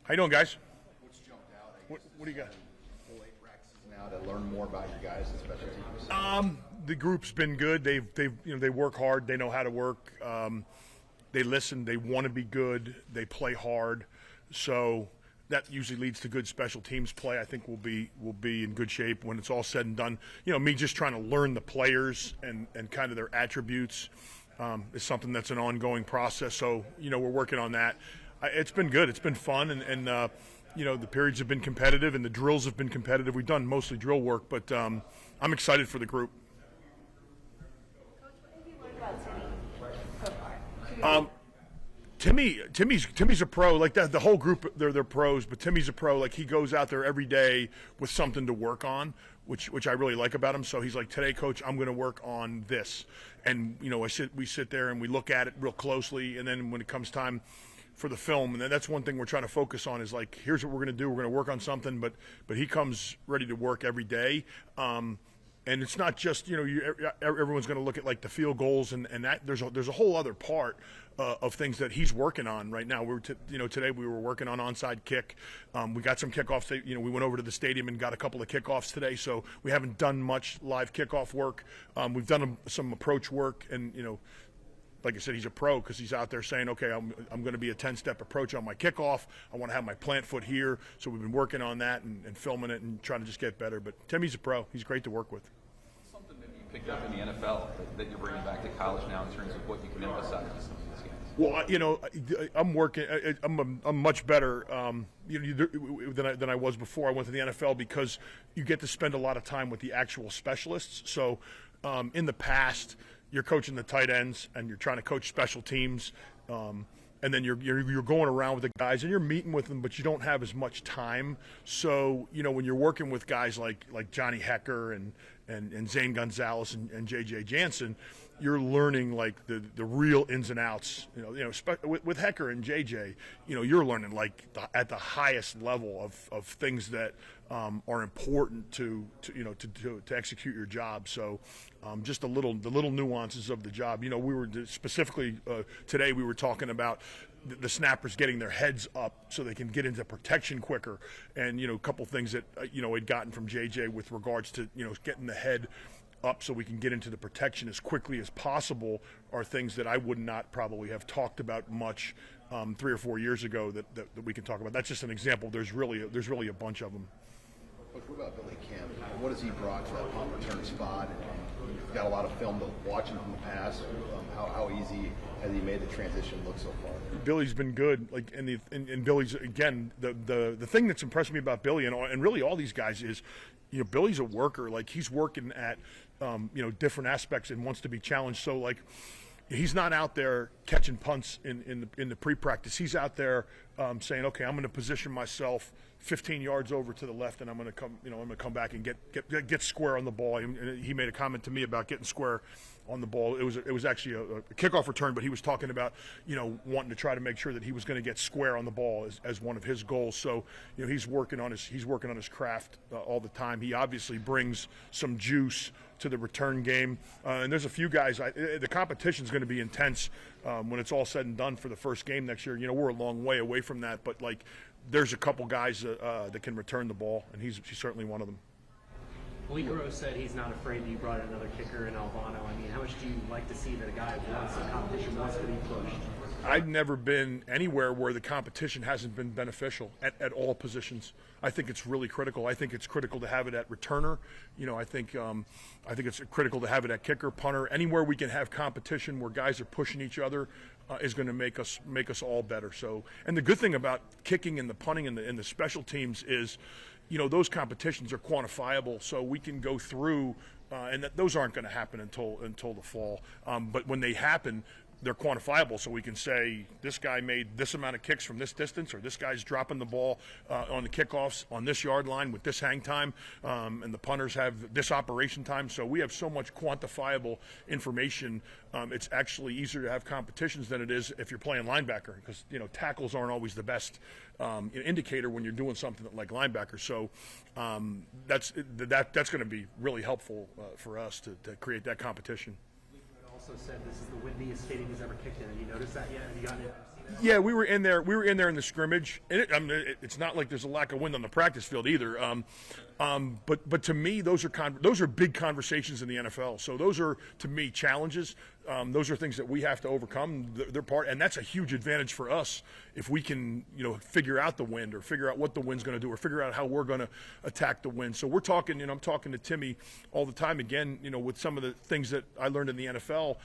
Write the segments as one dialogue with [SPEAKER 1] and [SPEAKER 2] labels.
[SPEAKER 1] How you doing, guys?
[SPEAKER 2] What's jumped out?
[SPEAKER 1] What do you got?
[SPEAKER 2] Full 8 practices now to learn more about your guys and special teams.
[SPEAKER 1] The group's been good. They work hard. They know how to work. They listen. They want to be good. They play hard. So that usually leads to good special teams play. I think we'll be in good shape when it's all said and done. Me just trying to learn the players and kind of their attributes is something that's an ongoing process. So we're working on that. It's been good. It's been fun, and the periods have been competitive, and the drills have been competitive. We've done mostly drill work, but I'm excited for the group.
[SPEAKER 3] Coach, what have you learned about Timmy so far?
[SPEAKER 1] Timmy's a pro. Like that, the whole group they're pros, but Timmy's a pro. Like he goes out there every day with something to work on, which I really like about him. So he's like, today, coach, I'm going to work on this, and we sit there and we look at it real closely, and then when it comes time for the film, and that's one thing we're trying to focus on is like, here's what we're going to do. We're going to work on something, but he comes ready to work every day. And it's not just everyone's going to look at like the field goals and that there's a whole other part of things that he's working on right now. Today we were working on onside kick. We got some kickoffs. We went over to the stadium and got a couple of kickoffs today. So we haven't done much live kickoff work. We've done some approach work, and like I said, he's a pro because he's out there saying, okay, I'm going to be a 10-step approach on my kickoff. I want to have my plant foot here. So we've been working on that and filming it and trying to just get better. But Timmy's a pro. He's great to work with.
[SPEAKER 4] Something that you picked up in the NFL that you're bringing back to college now in terms of what you can emphasize in some of these games?
[SPEAKER 1] Well, I'm working. I'm much better than I was before I went to the NFL because you get to spend a lot of time with the actual specialists. So in the past, you're coaching the tight ends and you're trying to coach special teams, and then you're going around with the guys and you're meeting with them, but you don't have as much time. So when you're working with guys like Johnny Hecker and Zane Gonzalez and J.J. Jansen, you're learning like the real ins and outs. With Hecker and J.J., you're learning like at the highest level of things that are important to execute your job. So just the little nuances of the job. We were specifically today we were talking about the snappers getting their heads up so they can get into protection quicker, and a couple things that had gotten from JJ with regards to getting the head up so we can get into the protection as quickly as possible are things that I would not probably have talked about much 3 or 4 years ago that we can talk about. That's just an example. There's really a bunch of them.
[SPEAKER 2] Coach, what about Billy Kemp? What has he brought to that punt return spot? And you've got a lot of film to watch him from the past. How easy has he made the transition look so far?
[SPEAKER 1] Billy's been good. And Billy's, again, the thing that's impressed me about Billy and really all these guys is, Billy's a worker. Like he's working at different aspects and wants to be challenged. So like he's not out there catching punts in the pre-practice. He's out there saying, okay, I'm going to position myself 15 yards over to the left, and I'm going to come back and get square on the ball. And he made a comment to me about getting square on the ball. It was actually a kickoff return, but he was talking about wanting to try to make sure that he was going to get square on the ball as one of his goals. So he's working on his craft all the time. He obviously brings some juice to the return game, and there's a few guys. The competition's going to be intense when it's all said and done for the first game next year. We're a long way away from that, but there's a couple guys that can return the ball, and he's certainly one of them.
[SPEAKER 5] Weekero said he's not afraid that you brought in another kicker in Albano. I mean, how much do you like to see that a guy wants the competition, wants to be pushed?
[SPEAKER 1] I've never been anywhere where the competition hasn't been beneficial at all positions. I think it's really critical. I think it's critical to have it at returner. I think it's critical to have it at kicker, punter. Anywhere we can have competition where guys are pushing each other is going to make us all better. So, and the good thing about kicking and the punting and the special teams is, those competitions are quantifiable, so we can go through, and those aren't going to happen until the fall. But when they happen, they're quantifiable, so we can say this guy made this amount of kicks from this distance, or this guy's dropping the ball on the kickoffs on this yard line with this hang time, and the punters have this operation time. So we have so much quantifiable information. It's actually easier to have competitions than it is if you're playing linebacker, because tackles aren't always the best indicator when you're doing something like linebacker. So that's going to be really helpful for us to create that competition.
[SPEAKER 5] Also said this is the windiest stadium he's ever kicked in. Have you noticed that yet? Have you gotten it?
[SPEAKER 1] Yeah, we were in there. We were in there in the scrimmage, and it's not like there's a lack of wind on the practice field either. But to me, those are big conversations in the NFL. So those are, to me, challenges. Those are things that we have to overcome. They're part, and that's a huge advantage for us if we can, figure out the wind or figure out what the wind's going to do or figure out how we're going to attack the wind. So we're talking. I'm talking to Timmy all the time. Again, with some of the things that I learned in the NFL,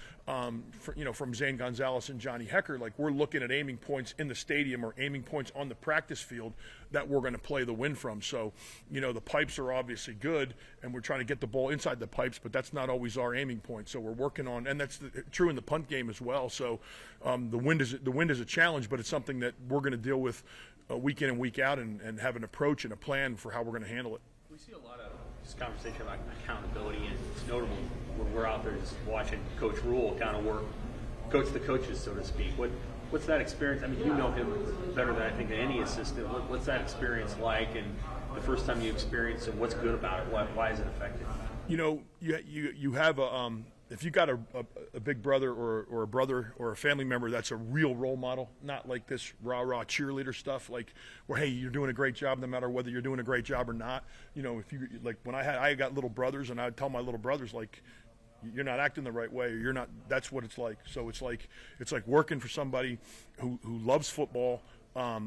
[SPEAKER 1] from Zane Gonzalez and Johnny Hecker. Like we're looking at aiming points in the stadium or aiming points on the practice field that we're going to play the wind from. So, the pipes are obviously good, and we're trying to get the ball inside the pipes, but that's not always our aiming point. So we're working on, and that's true in the punt game as well. So the wind is a challenge, but it's something that we're going to deal with week in and week out, and have an approach and a plan for how we're going to handle it.
[SPEAKER 5] We see a lot of this conversation about accountability, and it's notable when we're out there just watching Coach Rule kind of coach the coaches, so to speak. What's that experience? I mean, you know him better than I think than any assistant. What's that experience like, and the first time you experienced it, what's good about it? Why is it effective?
[SPEAKER 1] You have if you got a big brother or a brother or a family member that's a real role model, not like this rah-rah cheerleader stuff, like where, hey, you're doing a great job no matter whether you're doing a great job or not. If you, like when I got little brothers, and I'd tell my little brothers, like, you're not acting the right way, or you're not, that's what it's like. So it's like working for somebody who loves football,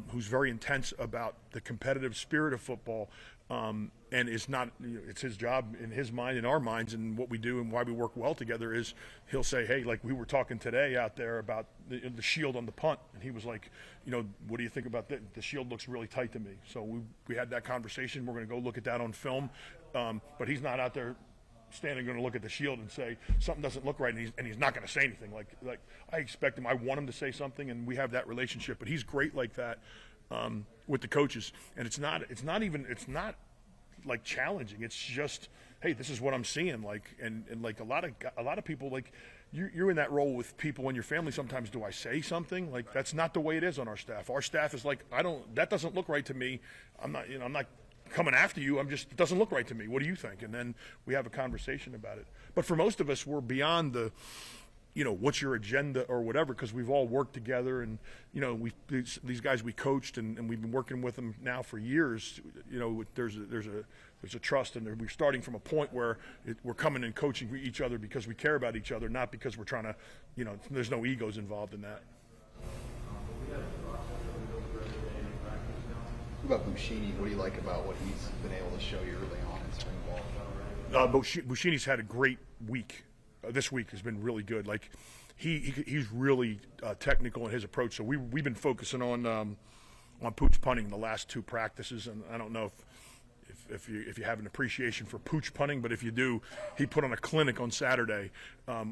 [SPEAKER 1] who's very intense about the competitive spirit of football, and is not, it's his job in his mind, in our minds, and what we do and why we work well together is he'll say, hey, like we were talking today out there about the shield on the punt, and he was like, what do you think about that? The shield looks really tight to me. So we had that conversation. We're going to go look at that on film, but he's not out there standing going to look at the shield and say something doesn't look right, and he's not going to say anything. Like I expect him, I want him to say something, and we have that relationship. But he's great like that with the coaches, and it's not like challenging. It's just, hey, this is what I'm seeing. Like and like a lot of people, like you're in that role with people in your family. Sometimes, do I say something? Like that's not the way it is on our staff. Our staff is like, that doesn't look right to me. I'm not coming after you. It doesn't look right to me. What do you think? And then we have a conversation about it. But for most of us, we're beyond the, what's your agenda or whatever, because we've all worked together, and these guys we coached, and we've been working with them now for years. There's a trust, and we're starting from a point where we're coming and coaching each other because we care about each other, not because we're trying to, there's no egos involved in that.
[SPEAKER 2] What about Bushini? What do you like about what he's been able to show you early on in spring ball?
[SPEAKER 1] Bushini's had a great week. This week has been really good. Like he's really technical in his approach. So we've been focusing on pooch punting the last two practices, and I don't know if you have an appreciation for pooch punting, but if you do, he put on a clinic on Saturday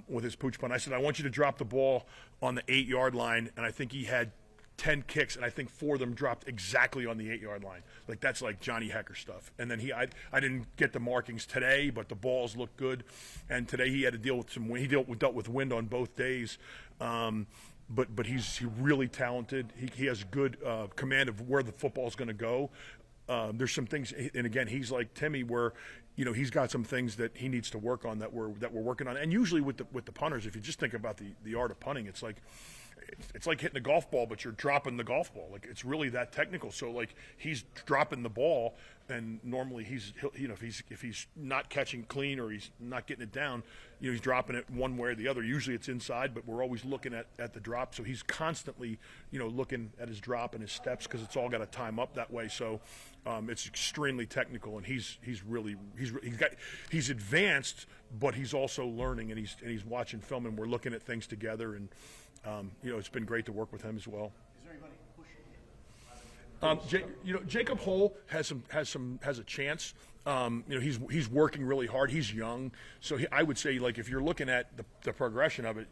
[SPEAKER 1] with his pooch punt. I said, I want you to drop the ball on the 8-yard line, and I think he had 10 kicks, and I think 4 of them dropped exactly on the 8-yard line. Like that's like Johnny Hecker stuff. And then I didn't get the markings today, but the balls look good. And today he had to deal with he dealt with wind on both days. But he's really talented. He has good command of where the football's going to go. There's some things, and again, he's like Timmy, where he's got some things that he needs to work on that we're working on. And usually with the punters, if you just think about the art of punting, it's like hitting a golf ball, but you're dropping the golf ball. Like it's really that technical. So like he's dropping the ball, and normally if he's not catching clean or he's not getting it down, he's dropping it one way or the other. Usually it's inside, but we're always looking at the drop. So he's constantly looking at his drop and his steps, because it's all got to time up that way. So it's extremely technical, and he's advanced, but he's also learning, and he's watching film, and we're looking at things together, and it's been great to work with him as well.
[SPEAKER 2] Is there anybody pushing him?
[SPEAKER 1] Jacob Hole has a chance. He's working really hard. He's young, so I would say, like, if you're looking at the progression of it,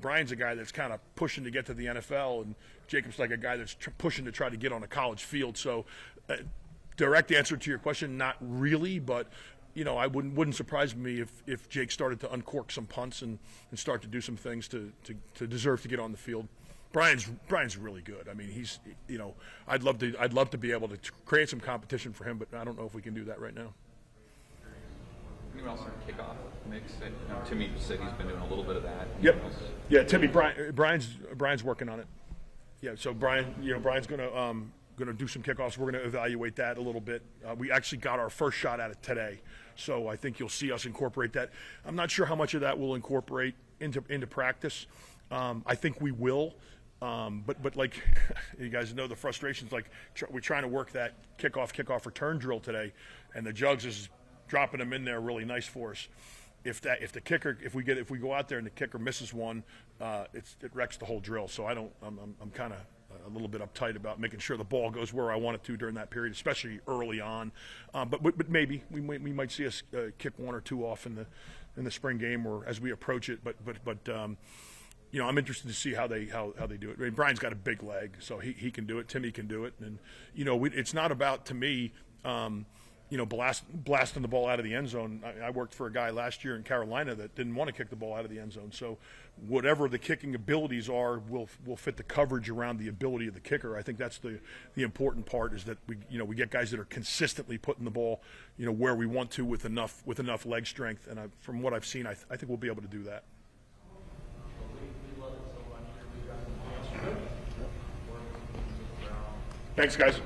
[SPEAKER 1] Brian's a guy that's kind of pushing to get to the NFL, and Jacob's like a guy that's pushing to try to get on a college field. So, direct answer to your question, not really, but I wouldn't surprise me if Jake started to uncork some punts and start to do some things to deserve to get on the field. Brian's really good. I mean, he's I'd love to be able to create some competition for him, but I don't know if we can do that right now.
[SPEAKER 4] Anyone else on kickoff mix? Timmy said he's been doing a little bit of that.
[SPEAKER 1] Yep. Yeah, Timmy. Brian's working on it. Yeah, so Brian, Brian's going to do some kickoffs. We're going to evaluate that a little bit. We actually got our first shot at it today, so I think you'll see us incorporate that. I'm not sure how much of that we'll incorporate into practice. I think we will, but like you guys know, the frustrations. Like we're trying to work that kickoff return drill today, and the Jugs is dropping them in there really nice for us. If we go out there and the kicker misses one, it wrecks the whole drill. So I'm kind of a little bit uptight about making sure the ball goes where I want it to during that period, especially early on. But maybe we might see us kick one or two off in the spring game or as we approach it. But I'm interested to see how they do it. I mean, Brian's got a big leg, so he can do it. Timmy can do it, and it's not about, to me, blasting the ball out of the end zone. I worked for a guy last year in Carolina that didn't want to kick the ball out of the end zone. So whatever the kicking abilities are will fit the coverage around the ability of the kicker. I think that's the important part, is that we get guys that are consistently putting the ball where we want to with enough leg strength. And from what I've seen, I think we'll be able to do that. Thanks, guys.